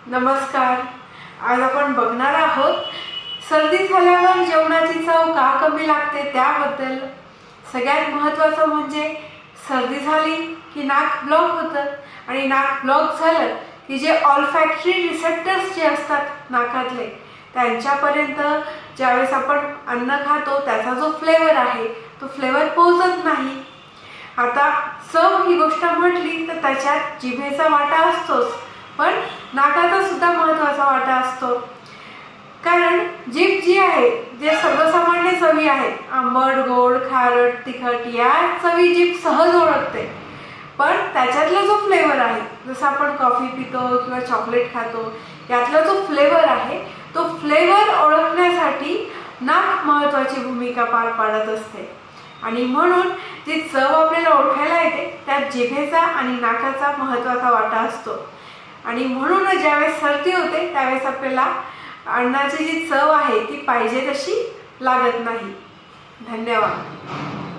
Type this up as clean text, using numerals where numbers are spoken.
नमस्कार. आज आपण बघणार आहोत सर्दी झाल्यावर जेवणाची चव का कमी लागते त्याबद्दल. सगळ्यात महत्त्वाचं म्हणजे सर्दी झाली की नाक ब्लॉक होतं आणि नाक ब्लॉक झालं की जे ऑल्फॅक्टरी रिसेप्टर्स जे असतात नाकातले त्यांच्यापर्यंत ज्यावेळेस आपण अन्न खातो त्याचा जो फ्लेवर आहे तो फ्लेवर पोहोचत नाही. आता चव ही गोष्ट म्हटली तर त्याच्यात जिभेचा वाटा असतोच, पण नाकाचा सुद्धा महत्त्वाचा वाटा असतो. कारण जीभ जी आहे, जे सर्वसामान्य चवी आहेत, आंबट, गोड, खारट, तिखट या चवी जीभ सहज ओळखते. पण त्याच्यातला जो फ्लेवर आहे, जसं आपण कॉफी पितो किंवा चॉकलेट खातो, यातला जो फ्लेवर आहे तो फ्लेवर ओळखण्यासाठी नाक महत्त्वाची भूमिका पार पाडत असते. आणि म्हणून जी चव आपल्याला ओळखायला येते त्यात जिभेचा आणि नाकाचा महत्त्वाचा वाटा असतो. आणि म्हणूनच ज्यावेळेस सर्दी होते त्यावेळेस आपल्याला अन्नाची जी चव आहे ती पाहिजे तशी लागत नाही. धन्यवाद.